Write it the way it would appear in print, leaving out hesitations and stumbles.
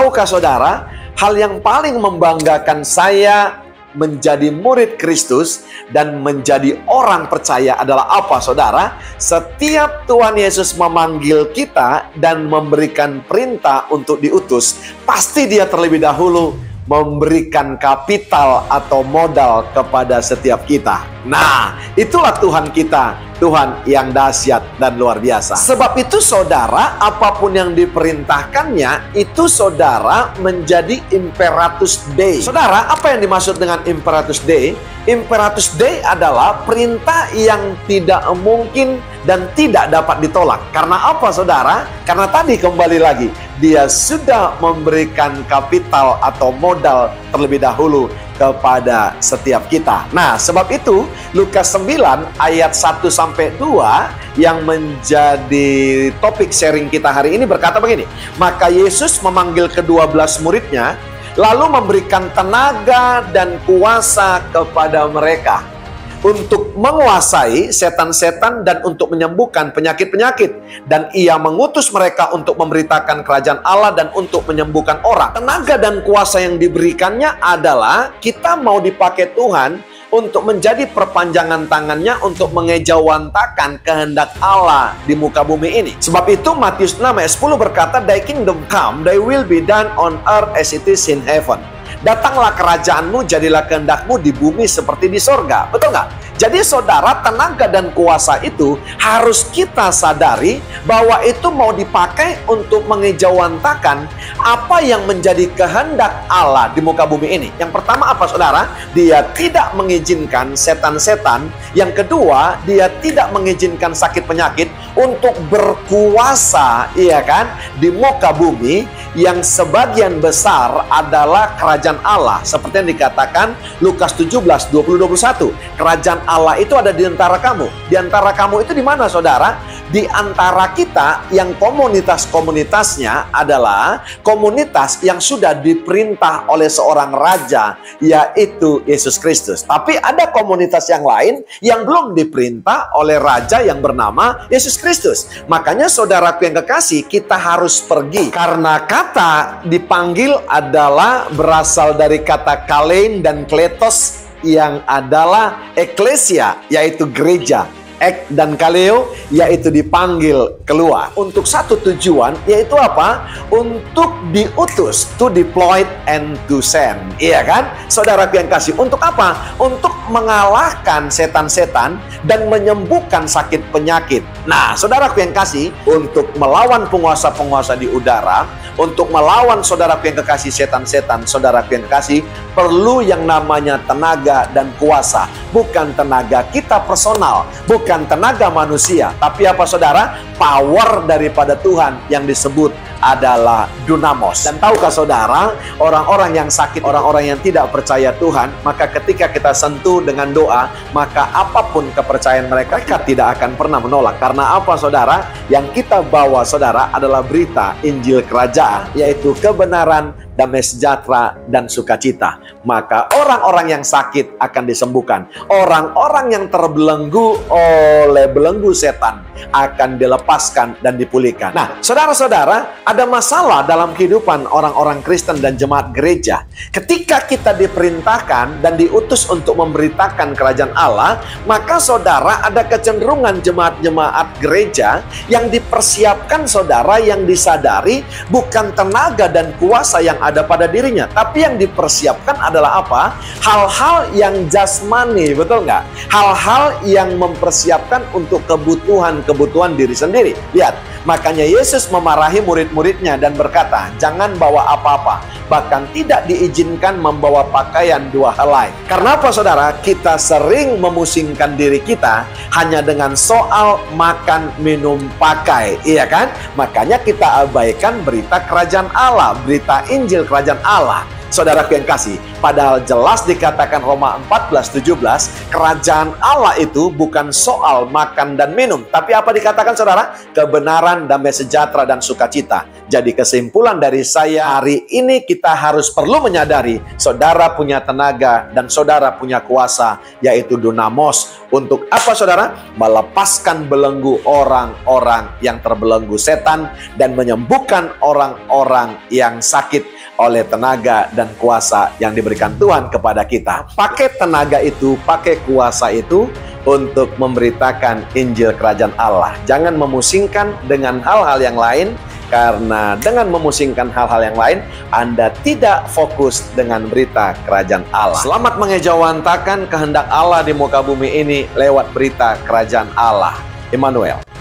tahukah saudara, hal yang paling membanggakan saya menjadi murid Kristus dan menjadi orang percaya adalah apa, saudara? Setiap Tuhan Yesus memanggil kita dan memberikan perintah untuk diutus, pasti Dia terlebih dahulu memberikan kapital atau modal kepada setiap kita. Nah, itulah Tuhan kita, Tuhan yang dahsyat dan luar biasa. Sebab itu saudara, apapun yang diperintahkannya, itu saudara menjadi Imperatus Dei. Saudara, apa yang dimaksud dengan Imperatus Dei? Imperatus Dei adalah perintah yang tidak mungkin dan tidak dapat ditolak. Karena apa, saudara? Karena tadi kembali lagi, Dia sudah memberikan kapital atau modal terlebih dahulu kepada setiap kita. Nah, sebab itu Lukas 9 ayat 1-2 yang menjadi topik sharing kita hari ini berkata begini. Maka Yesus memanggil ke-12 muridnya, lalu memberikan tenaga dan kuasa kepada mereka untuk menguasai setan-setan dan untuk menyembuhkan penyakit-penyakit. Dan Ia mengutus mereka untuk memberitakan kerajaan Allah dan untuk menyembuhkan orang. Tenaga dan kuasa yang diberikannya adalah kita mau dipakai Tuhan untuk menjadi perpanjangan tangannya untuk mengejawantakan kehendak Allah di muka bumi ini. Sebab itu Matius 6 ayat 10 berkata, Thy kingdom come, thy will be done on earth as it is in heaven. Datanglah kerajaanmu, jadilah kehendakmu di bumi seperti di sorga. Betul nggak? Jadi saudara, tenaga dan kuasa itu harus kita sadari bahwa itu mau dipakai untuk mengejawantakan apa yang menjadi kehendak Allah di muka bumi ini. Yang pertama apa, saudara? Dia tidak mengizinkan setan-setan. Yang kedua, Dia tidak mengizinkan sakit penyakit untuk berkuasa, iya kan, di muka bumi yang sebagian besar adalah kerajaan Allah. Seperti yang dikatakan Lukas 17, 20-21. Kerajaan Allah itu ada di antara kamu. Di antara kamu itu di mana, saudara? Di antara kita yang komunitas-komunitasnya adalah komunitas yang sudah diperintah oleh seorang raja, yaitu Yesus Kristus. Tapi ada komunitas yang lain yang belum diperintah oleh raja yang bernama Yesus Kristus. Makanya saudaraku yang kekasih, kita harus pergi. Karena kata dipanggil adalah berasal dari kata kalein dan kletos yang adalah eklesia, yaitu gereja. Ek dan kaleo, yaitu dipanggil keluar untuk satu tujuan, yaitu apa? Untuk diutus, to deploy and to send. Iya kan? Saudaraku yang kasih, untuk apa? Untuk mengalahkan setan-setan dan menyembuhkan sakit penyakit. Nah, saudaraku yang kasih, untuk melawan penguasa-penguasa di udara, untuk melawan saudaraku yang kekasih setan-setan, saudaraku yang kekasih, perlu yang namanya tenaga dan kuasa. Bukan tenaga kita personal, bukan tenaga manusia, tapi apa, saudara? Power daripada Tuhan yang disebut adalah dunamos. Dan tahukah saudara, orang-orang yang sakit, orang-orang yang tidak percaya Tuhan, maka ketika kita sentuh dengan doa, maka apapun kepercayaan mereka tidak akan pernah menolak. Karena apa, saudara? Yang kita bawa, saudara, adalah berita Injil Kerajaan, yaitu kebenaran, damai sejahtera, dan sukacita. Maka orang-orang yang sakit akan disembuhkan. Orang-orang yang terbelenggu oleh belenggu setan akan dilepaskan dan dipulihkan. Nah, saudara-saudara, ada masalah dalam kehidupan orang-orang Kristen dan jemaat gereja. Ketika kita diperintahkan dan diutus untuk memberitakan kerajaan Allah, maka saudara, ada kecenderungan jemaat-jemaat gereja yang dipersiapkan, saudara, yang disadari bukan tenaga dan kuasa yang ada pada dirinya, tapi yang dipersiapkan adalah apa? Hal-hal yang jasmani, betul nggak? Hal-hal yang mempersiapkan untuk kebutuhan diri sendiri. Lihat, makanya Yesus memarahi murid-muridnya dan berkata, jangan bawa apa-apa, bahkan tidak diizinkan membawa pakaian dua helai. Karena apa, saudara? Kita sering memusingkan diri kita hanya dengan soal makan, minum, pakai, iya kan? Makanya kita abaikan berita kerajaan Allah, berita Injil kerajaan Allah. Saudaraku yang kasih, padahal jelas dikatakan Roma 14:17, kerajaan Allah itu bukan soal makan dan minum. Tapi apa dikatakan saudara? Kebenaran, damai sejahtera, dan sukacita. Jadi kesimpulan dari saya hari ini, kita harus perlu menyadari saudara punya tenaga dan saudara punya kuasa, yaitu dunamos. Untuk apa saudara? Melepaskan belenggu orang-orang yang terbelenggu setan dan menyembuhkan orang-orang yang sakit oleh tenaga dan kuasa yang diberikan Tuhan kepada kita. Pakai tenaga itu, pakai kuasa itu untuk memberitakan Injil Kerajaan Allah. Jangan memusingkan dengan hal-hal yang lain, karena dengan memusingkan hal-hal yang lain, Anda tidak fokus dengan berita Kerajaan Allah. Selamat mengejawantakan kehendak Allah di muka bumi ini lewat berita Kerajaan Allah. Immanuel.